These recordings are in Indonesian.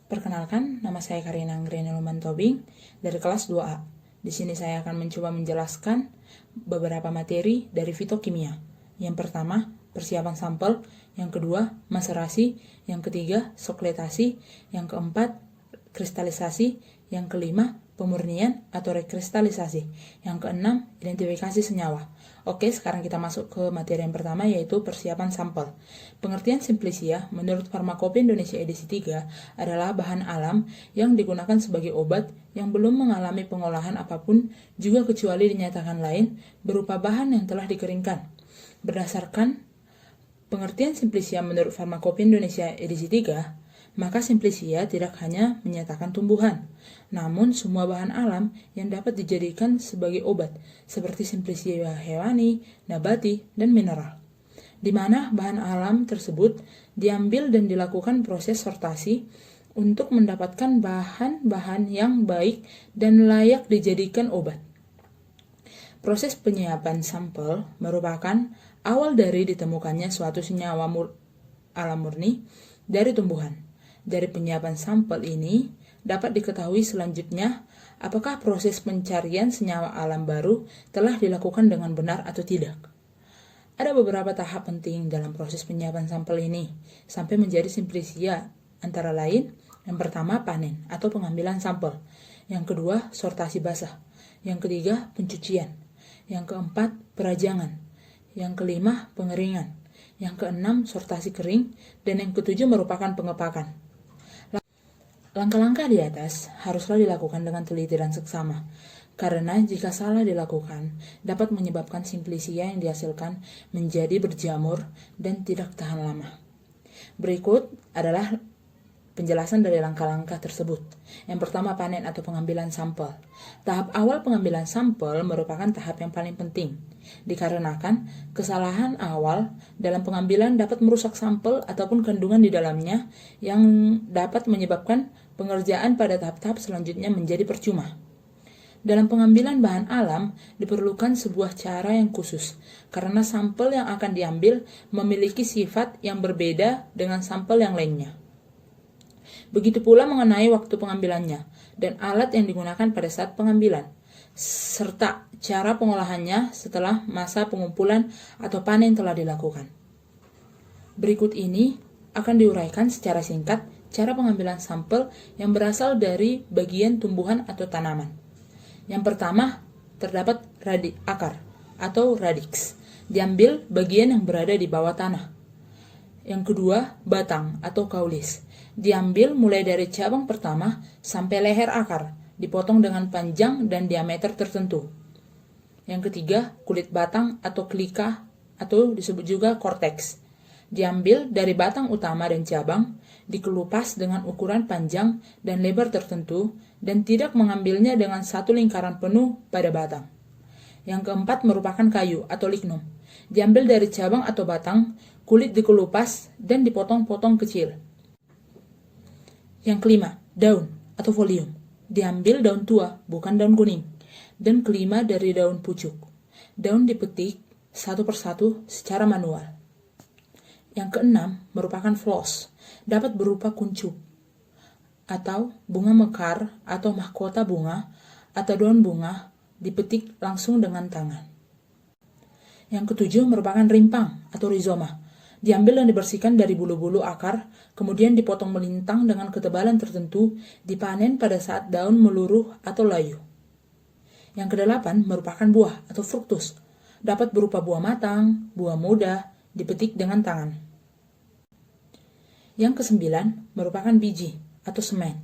Perkenalkan, nama saya Karina Anggreni Tobing dari kelas 2A. Di sini saya akan mencoba menjelaskan beberapa materi dari fitokimia. Yang pertama, persiapan sampel. Yang kedua, maserasi. Yang ketiga, sokletasi. Yang keempat, kristalisasi. Yang kelima, pemurnian atau rekristalisasi. Yang keenam, identifikasi senyawa. Oke, sekarang kita masuk ke materi yang pertama, yaitu persiapan sampel. Pengertian simplisia menurut Farmakopeia Indonesia edisi 3 adalah bahan alam yang digunakan sebagai obat yang belum mengalami pengolahan apapun, juga kecuali dinyatakan lain, berupa bahan yang telah dikeringkan. Berdasarkan pengertian simplisia menurut Farmakopeia Indonesia edisi 3, maka simplisia tidak hanya menyatakan tumbuhan, namun semua bahan alam yang dapat dijadikan sebagai obat, seperti simplisia hewani, nabati, dan mineral. Di mana bahan alam tersebut diambil dan dilakukan proses sortasi untuk mendapatkan bahan-bahan yang baik dan layak dijadikan obat. Proses penyiapan sampel merupakan awal dari ditemukannya suatu senyawa alam murni dari tumbuhan. Dari penyiapan sampel ini dapat diketahui selanjutnya apakah proses pencarian senyawa alam baru telah dilakukan dengan benar atau tidak. Ada beberapa tahap penting dalam proses penyiapan sampel ini sampai menjadi simplisia, antara lain yang pertama panen atau pengambilan sampel, yang kedua sortasi basah, yang ketiga pencucian, yang keempat perajangan, yang kelima pengeringan, yang keenam sortasi kering, dan yang ketujuh merupakan pengepakan. Langkah-langkah di atas haruslah dilakukan dengan teliti dan seksama, karena jika salah dilakukan dapat menyebabkan simplisia yang dihasilkan menjadi berjamur dan tidak tahan lama. Berikut adalah penjelasan dari langkah-langkah tersebut. Yang pertama, panen atau pengambilan sampel. Tahap awal pengambilan sampel merupakan tahap yang paling penting, dikarenakan kesalahan awal dalam pengambilan dapat merusak sampel ataupun kandungan di dalamnya yang dapat menyebabkan pengerjaan pada tahap-tahap selanjutnya menjadi percuma. Dalam pengambilan bahan alam diperlukan sebuah cara yang khusus, karena sampel yang akan diambil memiliki sifat yang berbeda dengan sampel yang lainnya. Begitu pula mengenai waktu pengambilannya dan alat yang digunakan pada saat pengambilan, serta cara pengolahannya setelah masa pengumpulan atau panen telah dilakukan. Berikut ini akan diuraikan secara singkat cara pengambilan sampel yang berasal dari bagian tumbuhan atau tanaman. Yang pertama, terdapat akar atau radix, diambil bagian yang berada di bawah tanah. Yang kedua, batang atau kaulis, diambil mulai dari cabang pertama sampai leher akar, dipotong dengan panjang dan diameter tertentu. Yang ketiga, kulit batang atau klika atau disebut juga korteks, diambil dari batang utama dan cabang, dikelupas dengan ukuran panjang dan lebar tertentu, dan tidak mengambilnya dengan satu lingkaran penuh pada batang. Yang keempat merupakan kayu atau lignum, diambil dari cabang atau batang, kulit dikelupas dan dipotong-potong kecil. Yang kelima, daun atau folium, diambil daun tua, bukan daun kuning. Dan kelima dari daun pucuk, daun dipetik satu persatu secara manual. Yang keenam merupakan floss, dapat berupa kuncup atau bunga mekar atau mahkota bunga atau daun bunga, dipetik langsung dengan tangan. Yang ketujuh merupakan rimpang atau rizoma, diambil dan dibersihkan dari bulu-bulu akar, kemudian dipotong melintang dengan ketebalan tertentu, dipanen pada saat daun meluruh atau layu. Yang kedelapan merupakan buah atau fruktus, dapat berupa buah matang, buah muda, dipetik dengan tangan. Yang kesembilan merupakan biji atau semen.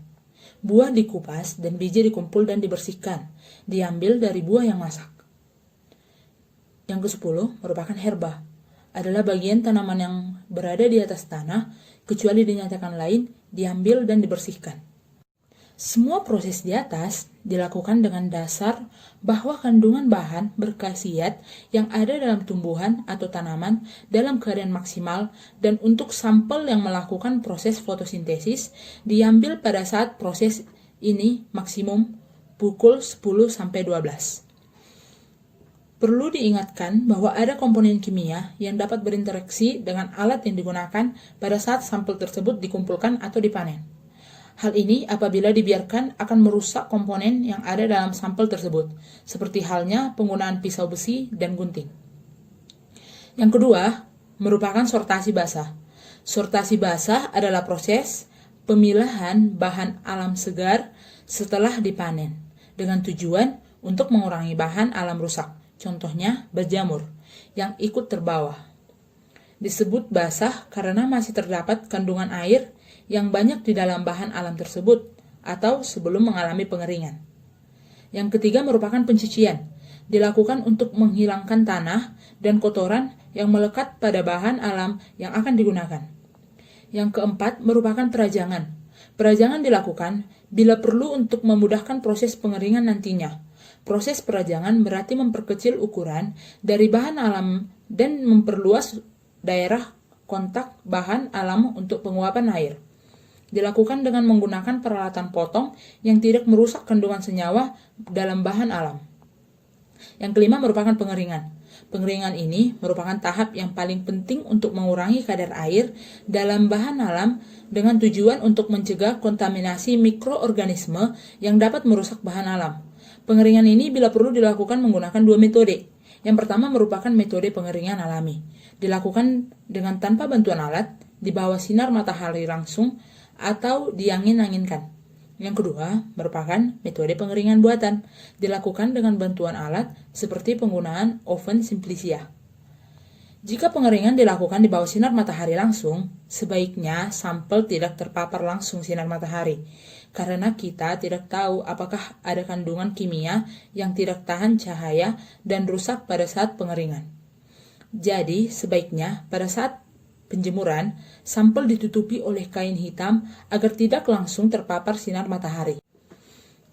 Buah dikupas dan biji dikumpul dan dibersihkan, diambil dari buah yang masak. Yang kesepuluh merupakan herba, adalah bagian tanaman yang berada di atas tanah, kecuali dinyatakan lain, diambil dan dibersihkan. Semua proses di atas dilakukan dengan dasar bahwa kandungan bahan berkhasiat yang ada dalam tumbuhan atau tanaman dalam keadaan maksimal, dan untuk sampel yang melakukan proses fotosintesis diambil pada saat proses ini maksimum pukul 10-12. Perlu diingatkan bahwa ada komponen kimia yang dapat berinteraksi dengan alat yang digunakan pada saat sampel tersebut dikumpulkan atau dipanen. Hal ini apabila dibiarkan akan merusak komponen yang ada dalam sampel tersebut, seperti halnya penggunaan pisau besi dan gunting. Yang kedua, merupakan sortasi basah. Sortasi basah adalah proses pemilahan bahan alam segar setelah dipanen, dengan tujuan untuk mengurangi bahan alam rusak, contohnya berjamur, yang ikut terbawa. Disebut basah karena masih terdapat kandungan air yang banyak di dalam bahan alam tersebut atau sebelum mengalami pengeringan. Yang ketiga merupakan pencucian, dilakukan untuk menghilangkan tanah dan kotoran yang melekat pada bahan alam yang akan digunakan. Yang keempat merupakan perajangan. Perajangan dilakukan bila perlu untuk memudahkan proses pengeringan nantinya. Proses perajangan berarti memperkecil ukuran dari bahan alam dan memperluas daerah kontak bahan alam untuk penguapan air. Dilakukan dengan menggunakan peralatan potong yang tidak merusak kandungan senyawa dalam bahan alam. Yang kelima merupakan pengeringan. Pengeringan ini merupakan tahap yang paling penting untuk mengurangi kadar air dalam bahan alam dengan tujuan untuk mencegah kontaminasi mikroorganisme yang dapat merusak bahan alam. Pengeringan ini bila perlu dilakukan menggunakan dua metode. Yang pertama merupakan metode pengeringan alami. Dilakukan dengan tanpa bantuan alat, di bawah sinar matahari langsung, atau diangin-anginkan. Yang kedua merupakan metode pengeringan buatan, dilakukan dengan bantuan alat seperti penggunaan oven simplicia. Jika pengeringan dilakukan di bawah sinar matahari langsung, sebaiknya sampel tidak terpapar langsung sinar matahari, karena kita tidak tahu apakah ada kandungan kimia yang tidak tahan cahaya dan rusak pada saat pengeringan. Jadi, sebaiknya pada saat penjemuran, sampel ditutupi oleh kain hitam agar tidak langsung terpapar sinar matahari.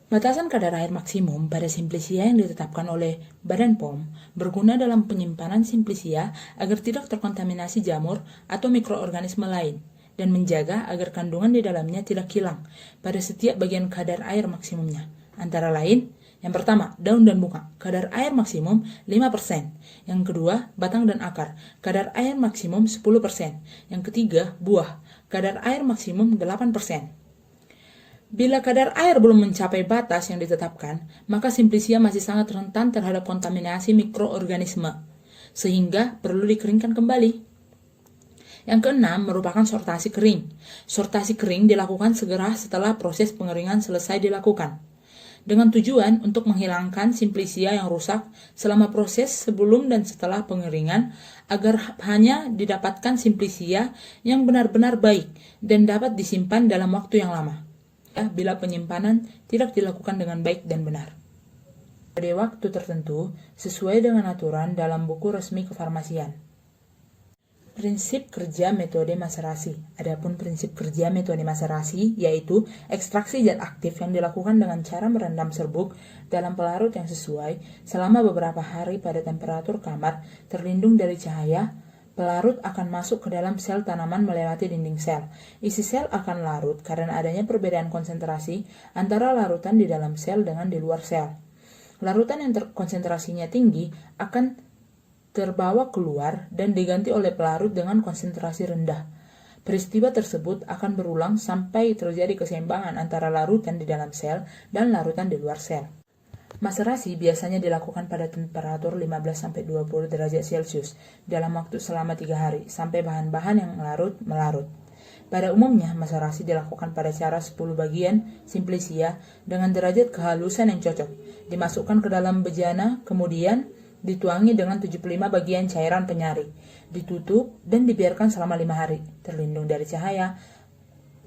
Batasan kadar air maksimum pada simplicia yang ditetapkan oleh Badan POM berguna dalam penyimpanan simplicia agar tidak terkontaminasi jamur atau mikroorganisme lain dan menjaga agar kandungan di dalamnya tidak hilang pada setiap bagian kadar air maksimumnya. Antara lain, yang pertama, daun dan bunga, kadar air maksimum 5%. Yang kedua, batang dan akar, kadar air maksimum 10%. Yang ketiga, buah, kadar air maksimum 8%. Bila kadar air belum mencapai batas yang ditetapkan, maka simplicia masih sangat rentan terhadap kontaminasi mikroorganisme, sehingga perlu dikeringkan kembali. Yang keenam merupakan sortasi kering. Sortasi kering dilakukan segera setelah proses pengeringan selesai dilakukan, dengan tujuan untuk menghilangkan simplicia yang rusak selama proses sebelum dan setelah pengeringan agar hanya didapatkan simplicia yang benar-benar baik dan dapat disimpan dalam waktu yang lama, bila penyimpanan tidak dilakukan dengan baik dan benar. Pada waktu tertentu, sesuai dengan aturan dalam buku resmi kefarmasian. Prinsip kerja metode maserasi. Adapun prinsip kerja metode maserasi yaitu ekstraksi zat aktif yang dilakukan dengan cara merendam serbuk dalam pelarut yang sesuai selama beberapa hari pada temperatur kamar terlindung dari cahaya. Pelarut akan masuk ke dalam sel tanaman melewati dinding sel. Isi sel akan larut karena adanya perbedaan konsentrasi antara larutan di dalam sel dengan di luar sel. Larutan yang konsentrasinya tinggi akan terbawa keluar dan diganti oleh pelarut dengan konsentrasi rendah. Peristiwa tersebut akan berulang sampai terjadi keseimbangan antara larutan di dalam sel dan larutan di luar sel. Maserasi biasanya dilakukan pada temperatur 15-20 derajat Celcius dalam waktu selama 3 hari sampai bahan-bahan yang larut melarut. Pada umumnya, maserasi dilakukan pada cara 10 bagian simplicia dengan derajat kehalusan yang cocok. Dimasukkan ke dalam bejana, kemudian dituangi dengan 75 bagian cairan penyari, ditutup dan dibiarkan selama 5 hari, terlindung dari cahaya,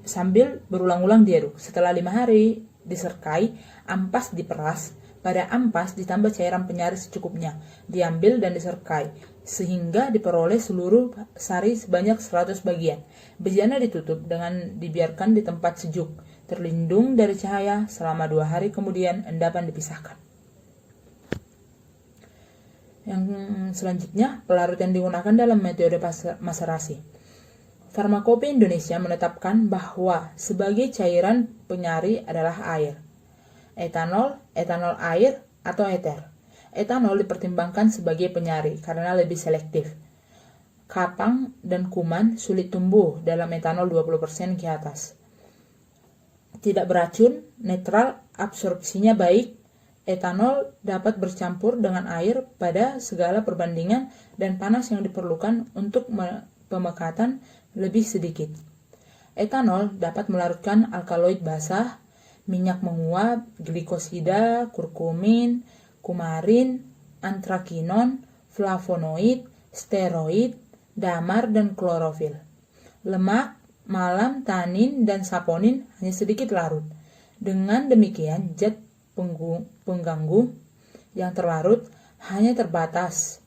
sambil berulang-ulang diaduk. Setelah 5 hari diserkai, ampas diperas, pada ampas ditambah cairan penyari secukupnya, diambil dan diserkai, sehingga diperoleh seluruh sari sebanyak 100 bagian. Bejana ditutup dengan dibiarkan di tempat sejuk, terlindung dari cahaya selama 2 hari, kemudian endapan dipisahkan. Yang selanjutnya, pelarut yang digunakan dalam metode maserasi. Farmakope Indonesia menetapkan bahwa sebagai cairan penyari adalah air, etanol, etanol air, atau eter. Etanol dipertimbangkan sebagai penyari karena lebih selektif. Kapang dan kuman sulit tumbuh dalam etanol 20% ke atas. tidak beracun, netral, absorpsinya baik. Etanol dapat bercampur dengan air pada segala perbandingan dan panas yang diperlukan untuk pemekatan lebih sedikit. Etanol dapat melarutkan alkaloid basah, minyak menguap, glikosida, kurkumin, kumarin, antrakinon, flavonoid, steroid, damar, dan klorofil. Lemak, malam, tanin, dan saponin hanya sedikit larut. Dengan demikian, zat pengganggu yang terlarut hanya terbatas.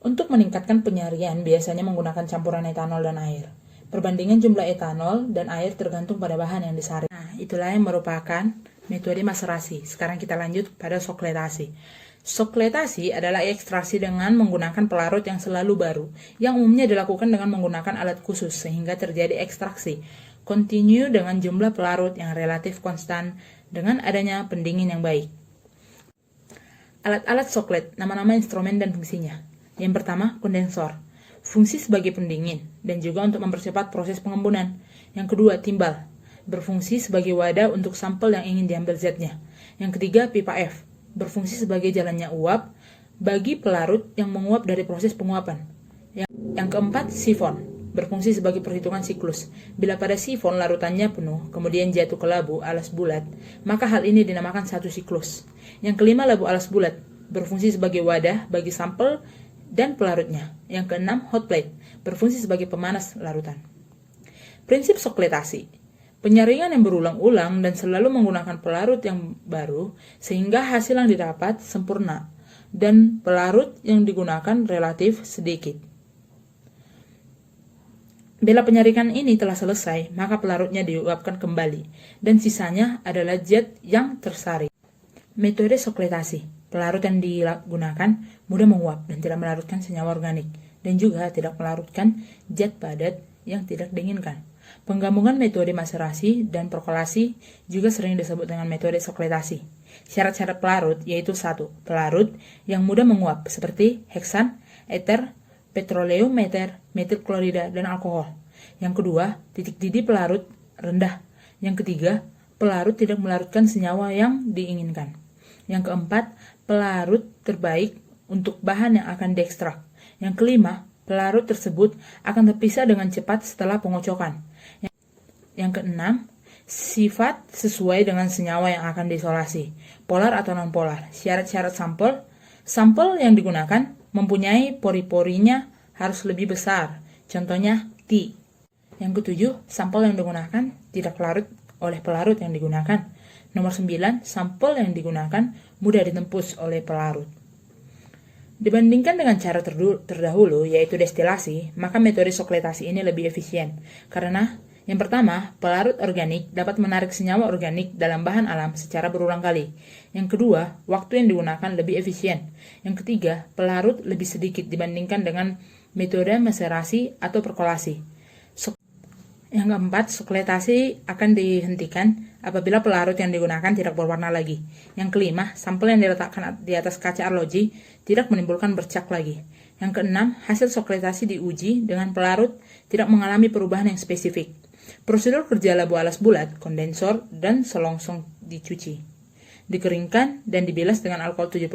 Untuk meningkatkan penyarian, biasanya menggunakan campuran etanol dan air. Perbandingan jumlah etanol dan air tergantung pada bahan yang disaring. Nah, itulah yang merupakan metode maserasi. Sekarang kita lanjut pada sokletasi. Sokletasi adalah ekstraksi dengan menggunakan pelarut yang selalu baru, yang umumnya dilakukan dengan menggunakan alat khusus sehingga terjadi ekstraksi kontinu dengan jumlah pelarut yang relatif konstan dengan adanya pendingin yang baik. Alat-alat soklet, nama-nama instrumen dan fungsinya. Yang pertama, kondensor. Fungsi sebagai pendingin dan juga untuk mempercepat proses pengembunan. Yang kedua, timbal. Berfungsi sebagai wadah untuk sampel yang ingin diambil zatnya. Yang ketiga, pipa F. Berfungsi sebagai jalannya uap bagi pelarut yang menguap dari proses penguapan. Yang keempat, sifon. Berfungsi sebagai perhitungan siklus. Bila pada sifon larutannya penuh, kemudian jatuh ke labu alas bulat, maka hal ini dinamakan satu siklus. Yang kelima, labu alas bulat. Berfungsi sebagai wadah bagi sampel dan pelarutnya. Yang keenam, hot plate. Berfungsi sebagai pemanas larutan. Prinsip sokletasi. Penyaringan yang berulang-ulang dan selalu menggunakan pelarut yang baru, sehingga hasil yang didapat sempurna, dan pelarut yang digunakan relatif sedikit. Bila penyaringan ini telah selesai, maka pelarutnya diuapkan kembali, dan sisanya adalah zat yang tersaring. Metode sokletasi. Pelarut yang digunakan mudah menguap dan tidak melarutkan senyawa organik, dan juga tidak melarutkan zat padat yang tidak diinginkan. Penggabungan metode maserasi dan perkolasi juga sering disebut dengan metode sokletasi. Syarat-syarat pelarut yaitu 1. Pelarut yang mudah menguap seperti heksan, eter, petroleum, metil klorida, dan alkohol. Yang kedua, titik didih pelarut rendah. Yang ketiga, pelarut tidak melarutkan senyawa yang diinginkan. Yang keempat, pelarut terbaik untuk bahan yang akan diekstrak. Yang kelima, pelarut tersebut akan terpisah dengan cepat setelah pengocokan. Yang keenam, sifat sesuai dengan senyawa yang akan diisolasi, polar atau non-polar. Syarat-syarat sampel. Sampel yang digunakan mempunyai pori-porinya harus lebih besar, contohnya T. Yang ketujuh, sampel yang digunakan tidak larut oleh pelarut yang digunakan. Nomor 9, sampel yang digunakan mudah ditembus oleh pelarut. Dibandingkan dengan cara terdahulu, yaitu destilasi, maka metode sokletasi ini lebih efisien. Karena, yang pertama, pelarut organik dapat menarik senyawa organik dalam bahan alam secara berulang kali. Yang kedua, waktu yang digunakan lebih efisien. Yang ketiga, pelarut lebih sedikit dibandingkan dengan metode maserasi atau perkolasi. Yang keempat, sokletasi akan dihentikan apabila pelarut yang digunakan tidak berwarna lagi. Yang kelima, sampel yang diletakkan di atas kaca arloji tidak menimbulkan bercak lagi. Yang keenam, hasil sokletasi diuji dengan pelarut tidak mengalami perubahan yang spesifik. Prosedur kerja labu alas bulat, kondensor, dan selongsong dicuci, dikeringkan, dan dibilas dengan alkohol 70%.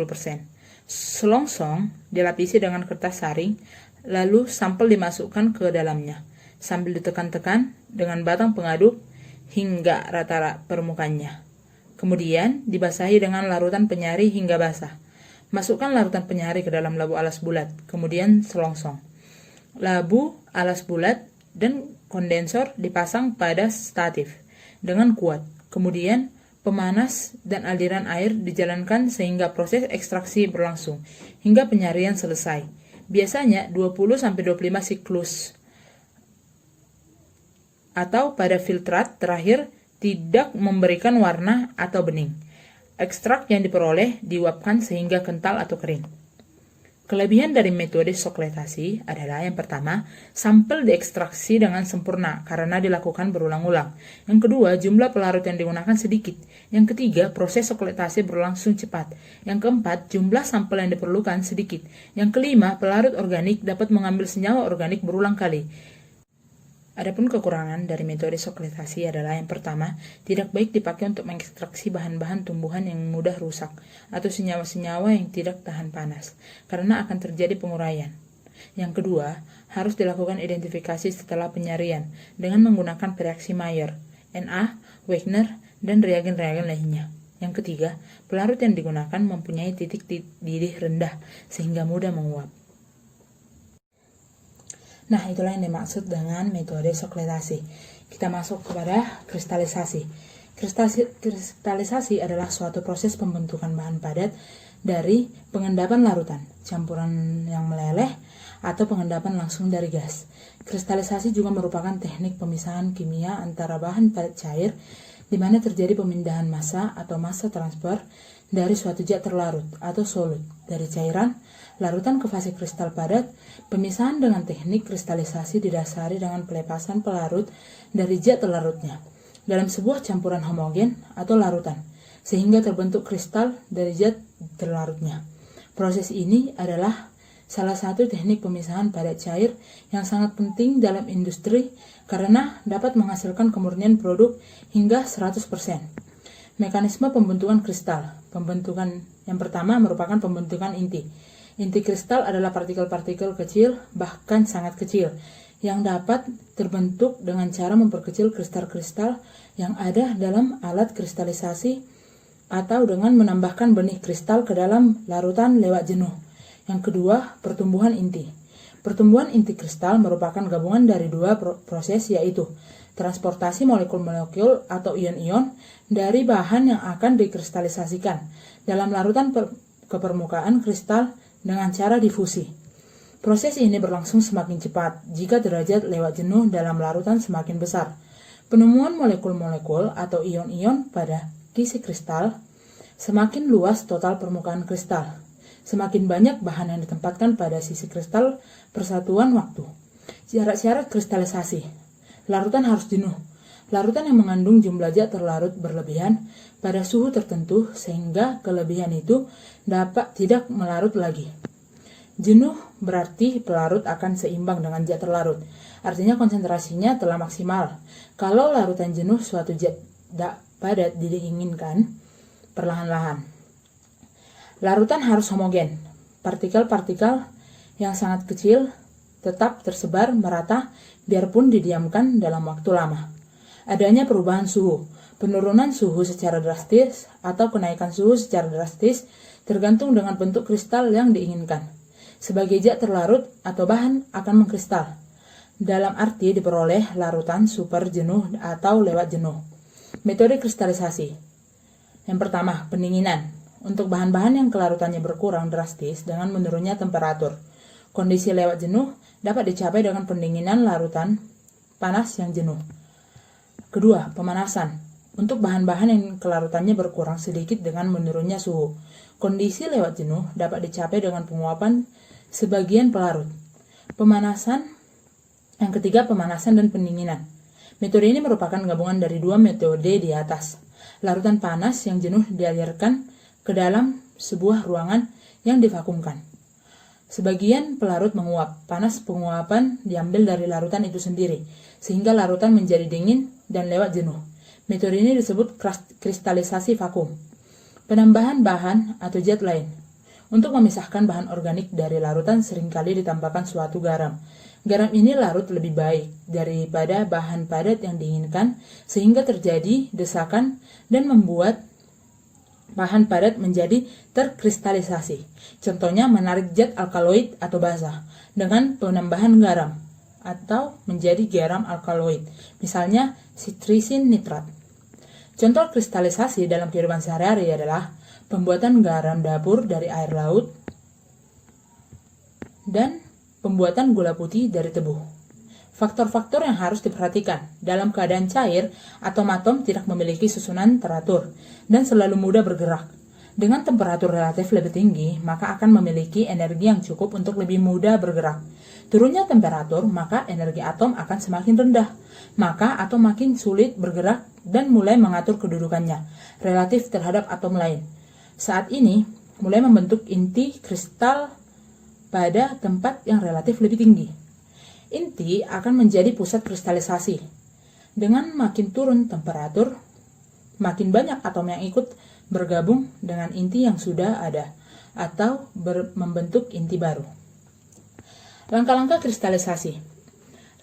Selongsong dilapisi dengan kertas saring, lalu sampel dimasukkan ke dalamnya, sambil ditekan-tekan dengan batang pengaduk hingga rata permukaannya. Kemudian dibasahi dengan larutan penyari hingga basah. Masukkan larutan penyari ke dalam labu alas bulat, kemudian selongsong. Labu alas bulat dan kondensor dipasang pada statif dengan kuat. Kemudian pemanas dan aliran air dijalankan sehingga proses ekstraksi berlangsung hingga penyarian selesai. Biasanya 20-25 siklus. Atau pada filtrat terakhir tidak memberikan warna atau bening. Ekstrak yang diperoleh diuapkan sehingga kental atau kering. Kelebihan dari metode sokletasi adalah yang pertama, sampel diekstraksi dengan sempurna karena dilakukan berulang-ulang. Yang kedua, jumlah pelarut yang digunakan sedikit. Yang ketiga, proses sokletasi berlangsung cepat. Yang keempat, jumlah sampel yang diperlukan sedikit. Yang kelima, pelarut organik dapat mengambil senyawa organik berulang kali. Adapun kekurangan dari metode sokletasi adalah yang pertama, tidak baik dipakai untuk mengekstraksi bahan-bahan tumbuhan yang mudah rusak atau senyawa-senyawa yang tidak tahan panas, karena akan terjadi penguraian. Yang kedua, harus dilakukan identifikasi setelah penyarian dengan menggunakan reaksi Mayer, Na, Wagner, dan reagen-reagen lainnya. Yang ketiga, pelarut yang digunakan mempunyai titik didih rendah sehingga mudah menguap. Nah, itulah yang dimaksud dengan metode sokletasi. Kita masuk kepada kristalisasi. Kristalisasi adalah suatu proses pembentukan bahan padat dari pengendapan larutan, campuran yang meleleh, atau pengendapan langsung dari gas. Kristalisasi juga merupakan teknik pemisahan kimia antara bahan padat cair, di mana terjadi pemindahan massa atau massa transfer dari suatu zat terlarut atau solut dari cairan larutan ke fase kristal padat. Pemisahan dengan teknik kristalisasi didasari dengan pelepasan pelarut dari zat terlarutnya dalam sebuah campuran homogen atau larutan, sehingga terbentuk kristal dari zat terlarutnya. Proses ini adalah salah satu teknik pemisahan padat cair yang sangat penting dalam industri karena dapat menghasilkan kemurnian produk hingga 100%. Mekanisme pembentukan kristal. Pembentukan yang pertama merupakan pembentukan inti. Inti kristal adalah partikel-partikel kecil, bahkan sangat kecil, yang dapat terbentuk dengan cara memperkecil kristal-kristal yang ada dalam alat kristalisasi atau dengan menambahkan benih kristal ke dalam larutan lewat jenuh. Yang kedua, pertumbuhan inti. Pertumbuhan inti kristal merupakan gabungan dari dua proses, yaitu transportasi molekul-molekul atau ion-ion dari bahan yang akan dikristalisasikan dalam larutan ke permukaan kristal dengan cara difusi. Proses ini berlangsung semakin cepat jika derajat lewat jenuh dalam larutan semakin besar. Penemuan molekul-molekul atau ion-ion pada kisi kristal semakin luas total permukaan kristal. Semakin banyak bahan yang ditempatkan pada sisi kristal persatuan waktu. Syarat-syarat kristalisasi. Larutan harus jenuh. Larutan yang mengandung jumlah zat terlarut berlebihan pada suhu tertentu sehingga kelebihan itu dapat tidak melarut lagi. Jenuh berarti pelarut akan seimbang dengan zat terlarut. Artinya konsentrasinya telah maksimal. Kalau larutan jenuh suatu zat padat diinginkan perlahan-lahan. Larutan harus homogen. Partikel-partikel yang sangat kecil tetap tersebar merata biarpun didiamkan dalam waktu lama. Adanya perubahan suhu. Penurunan suhu secara drastis atau kenaikan suhu secara drastis tergantung dengan bentuk kristal yang diinginkan. Sebagai zat terlarut atau bahan akan mengkristal. Dalam arti diperoleh larutan super jenuh atau lewat jenuh. Metode kristalisasi. Yang pertama, pendinginan. Untuk bahan-bahan yang kelarutannya berkurang drastis dengan menurunnya temperatur. Kondisi lewat jenuh dapat dicapai dengan pendinginan larutan panas yang jenuh. Kedua, pemanasan. Untuk bahan-bahan yang kelarutannya berkurang sedikit dengan menurunnya suhu. Kondisi lewat jenuh dapat dicapai dengan penguapan sebagian pelarut. Pemanasan. Yang ketiga, pemanasan dan pendinginan. Metode ini merupakan gabungan dari dua metode di atas. Larutan panas yang jenuh dialirkan ke dalam sebuah ruangan yang divakumkan. Sebagian pelarut menguap. Panas penguapan diambil dari larutan itu sendiri, sehingga larutan menjadi dingin dan lewat jenuh. Metode ini disebut kristalisasi vakum. Penambahan bahan atau zat lain. Untuk memisahkan bahan organik dari larutan seringkali ditambahkan suatu garam. Garam ini larut lebih baik daripada bahan padat yang diinginkan, sehingga terjadi desakan dan membuat bahan padat menjadi terkristalisasi. Contohnya menarik zat alkaloid atau basa dengan penambahan garam atau menjadi garam alkaloid, misalnya sitrisin nitrat. Contoh kristalisasi dalam kehidupan sehari-hari adalah pembuatan garam dapur dari air laut dan pembuatan gula putih dari tebu. Faktor-faktor yang harus diperhatikan. Dalam keadaan cair, atom-atom tidak memiliki susunan teratur dan selalu mudah bergerak. Dengan temperatur relatif lebih tinggi, maka akan memiliki energi yang cukup untuk lebih mudah bergerak. Turunnya temperatur, maka energi atom akan semakin rendah. Maka atom makin sulit bergerak dan mulai mengatur kedudukannya relatif terhadap atom lain. Saat ini, mulai membentuk inti kristal pada tempat yang relatif lebih tinggi. Inti akan menjadi pusat kristalisasi. Dengan makin turun temperatur, makin banyak atom yang ikut bergabung dengan inti yang sudah ada atau membentuk inti baru. Langkah-langkah kristalisasi.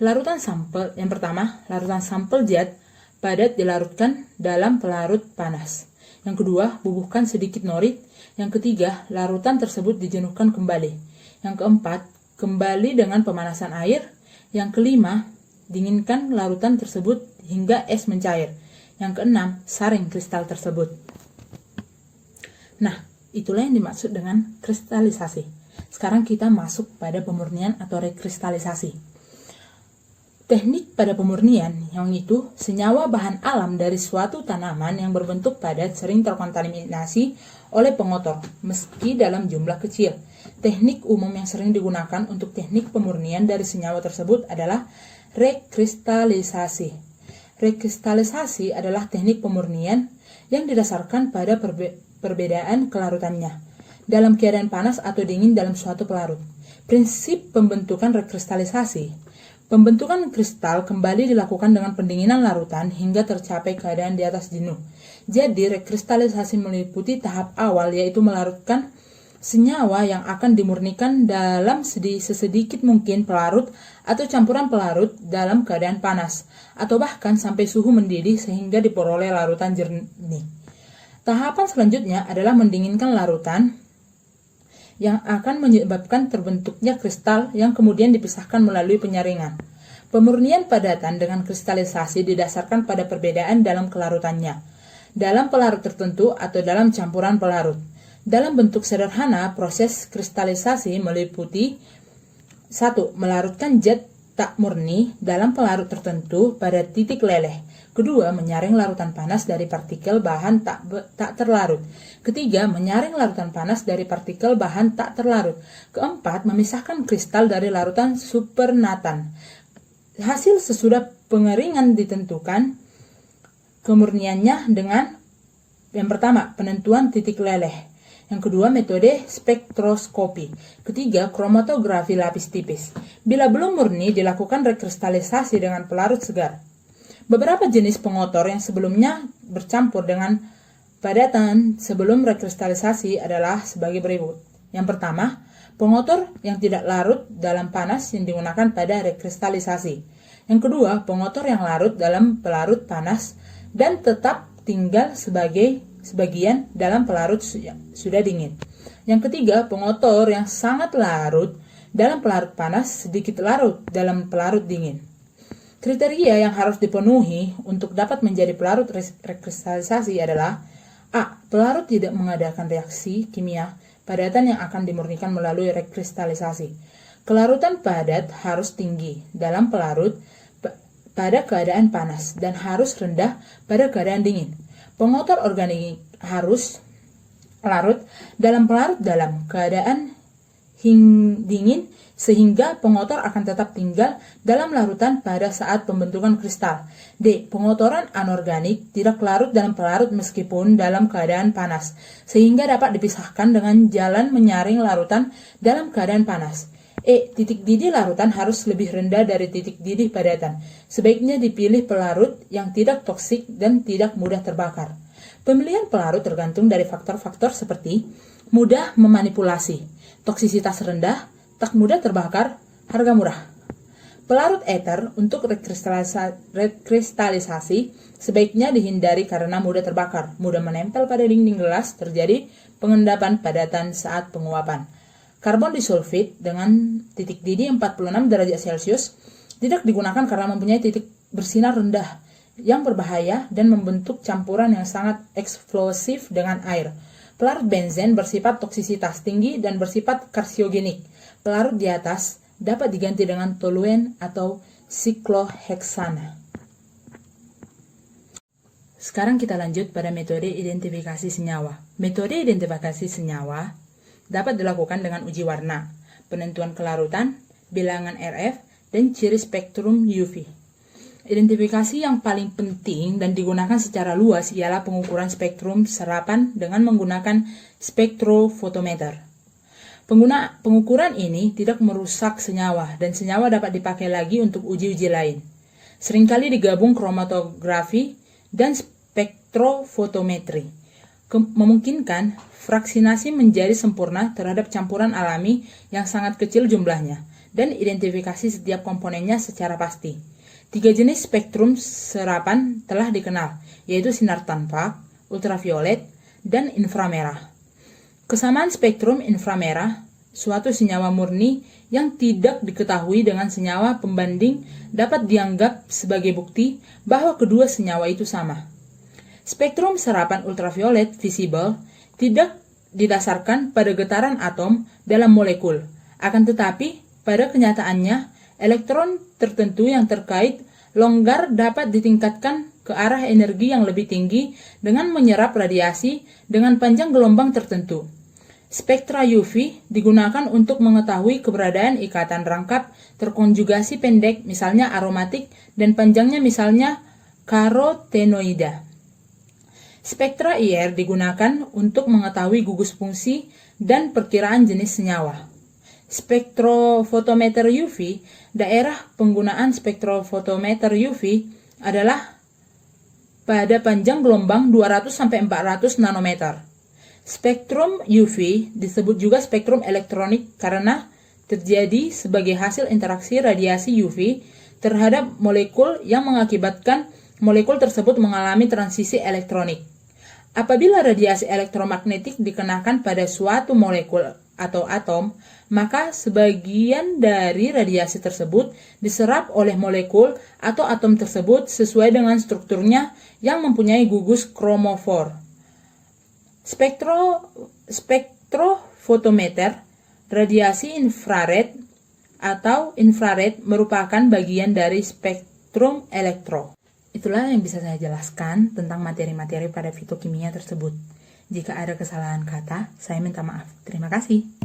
Larutan sampel. Yang pertama, larutan sampel zat padat dilarutkan dalam pelarut panas. Yang kedua, bubuhkan sedikit norit. Yang ketiga, larutan tersebut dijenuhkan kembali. Yang keempat, kembali dengan pemanasan air. Yang kelima, dinginkan larutan tersebut hingga es mencair. Yang keenam, saring kristal tersebut. Nah, itulah yang dimaksud dengan kristalisasi. Sekarang kita masuk pada pemurnian atau rekristalisasi. Teknik pada pemurnian yang itu senyawa bahan alam dari suatu tanaman yang berbentuk padat sering terkontaminasi oleh pengotor, meski dalam jumlah kecil. Teknik umum yang sering digunakan untuk teknik pemurnian dari senyawa tersebut adalah rekristalisasi. Rekristalisasi adalah teknik pemurnian yang didasarkan pada perbedaan kelarutannya dalam keadaan panas atau dingin dalam suatu pelarut. Prinsip pembentukan rekristalisasi. Pembentukan kristal kembali dilakukan dengan pendinginan larutan hingga tercapai keadaan di atas jenuh. Jadi, rekristalisasi meliputi tahap awal, yaitu melarutkan senyawa yang akan dimurnikan dalam sesedikit mungkin pelarut atau campuran pelarut dalam keadaan panas, atau bahkan sampai suhu mendidih sehingga diperoleh larutan jernih. Tahapan selanjutnya adalah mendinginkan larutan yang akan menyebabkan terbentuknya kristal yang kemudian dipisahkan melalui penyaringan. Pemurnian padatan dengan kristalisasi didasarkan pada perbedaan dalam kelarutannya, dalam pelarut tertentu atau dalam campuran pelarut. Dalam bentuk sederhana, proses kristalisasi meliputi 1. Melarutkan zat tak murni dalam pelarut tertentu pada titik leleh. Kedua, menyaring larutan panas dari partikel bahan tak terlarut. Ketiga, menyaring larutan panas dari partikel bahan tak terlarut. Keempat, memisahkan kristal dari larutan supernatan. Hasil sesudah pengeringan ditentukan kemurniannya dengan yang pertama, penentuan titik leleh. Yang kedua, metode spektroskopi. Ketiga, kromatografi lapis tipis. Bila belum murni, dilakukan rekristalisasi dengan pelarut segar. Beberapa jenis pengotor yang sebelumnya bercampur dengan padatan sebelum rekristalisasi adalah sebagai berikut. Yang pertama, pengotor yang tidak larut dalam panas yang digunakan pada rekristalisasi. Yang kedua, pengotor yang larut dalam pelarut panas dan tetap tinggal sebagian dalam pelarut sudah dingin. Yang ketiga, pengotor yang sangat larut dalam pelarut panas, sedikit larut dalam pelarut dingin. Kriteria yang harus dipenuhi untuk dapat menjadi pelarut rekristalisasi adalah A. Pelarut tidak mengadakan reaksi kimia padatan yang akan dimurnikan melalui rekristalisasi. Kelarutan padat harus tinggi dalam pelarut pada keadaan panas dan harus rendah pada keadaan dingin. Pengotor organik harus larut dalam pelarut dalam keadaan dingin sehingga pengotor akan tetap tinggal dalam larutan pada saat pembentukan kristal. D. Pengotoran anorganik tidak larut dalam pelarut meskipun dalam keadaan panas, sehingga dapat dipisahkan dengan jalan menyaring larutan dalam keadaan panas. E. Titik didih larutan harus lebih rendah dari titik didih padatan. Sebaiknya dipilih pelarut yang tidak toksik dan tidak mudah terbakar. Pemilihan pelarut tergantung dari faktor-faktor seperti mudah memanipulasi, toksisitas rendah, tak mudah terbakar, harga murah. Pelarut ether untuk rekristalisasi sebaiknya dihindari karena mudah terbakar, mudah menempel pada dinding gelas, terjadi pengendapan padatan saat penguapan. Karbon disulfid dengan titik didih 46 derajat Celcius tidak digunakan karena mempunyai titik bersinar rendah yang berbahaya dan membentuk campuran yang sangat eksplosif dengan air. Pelarut benzen bersifat toksisitas tinggi dan bersifat karsiogenik. Pelarut di atas dapat diganti dengan toluen atau sikloheksana. Sekarang kita lanjut pada metode identifikasi senyawa. Metode identifikasi senyawa dapat dilakukan dengan uji warna, penentuan kelarutan, bilangan RF, dan ciri spektrum UV. Identifikasi yang paling penting dan digunakan secara luas ialah pengukuran spektrum serapan dengan menggunakan spektrofotometer. Pengukuran ini tidak merusak senyawa dan senyawa dapat dipakai lagi untuk uji-uji lain. Seringkali digabung kromatografi dan spektrofotometri. Memungkinkan fraksinasi menjadi sempurna terhadap campuran alami yang sangat kecil jumlahnya dan identifikasi setiap komponennya secara pasti. 3 jenis spektrum serapan telah dikenal, yaitu sinar tanpa, ultraviolet, dan inframerah. Kesamaan spektrum inframerah, suatu senyawa murni yang tidak diketahui dengan senyawa pembanding, dapat dianggap sebagai bukti bahwa kedua senyawa itu sama. Spektrum serapan ultraviolet visible tidak didasarkan pada getaran atom dalam molekul, akan tetapi pada kenyataannya elektron tertentu yang terkait longgar dapat ditingkatkan ke arah energi yang lebih tinggi dengan menyerap radiasi dengan panjang gelombang tertentu. Spektra UV digunakan untuk mengetahui keberadaan ikatan rangkap terkonjugasi pendek, misalnya aromatik, dan panjangnya misalnya karotenoida. Spektra IR digunakan untuk mengetahui gugus fungsi dan perkiraan jenis senyawa. Spektrofotometer UV, daerah penggunaan spektrofotometer UV adalah pada panjang gelombang 200-400 nanometer. Spektrum UV disebut juga spektrum elektronik karena terjadi sebagai hasil interaksi radiasi UV terhadap molekul yang mengakibatkan molekul tersebut mengalami transisi elektronik. Apabila radiasi elektromagnetik dikenakan pada suatu molekul atau atom, maka sebagian dari radiasi tersebut diserap oleh molekul atau atom tersebut sesuai dengan strukturnya yang mempunyai gugus kromofor. Spektrofotometer, radiasi infrared atau infrared merupakan bagian dari spektrum elektro. Itulah yang bisa saya jelaskan tentang materi-materi pada fitokimia tersebut. Jika ada kesalahan kata, saya minta maaf. Terima kasih.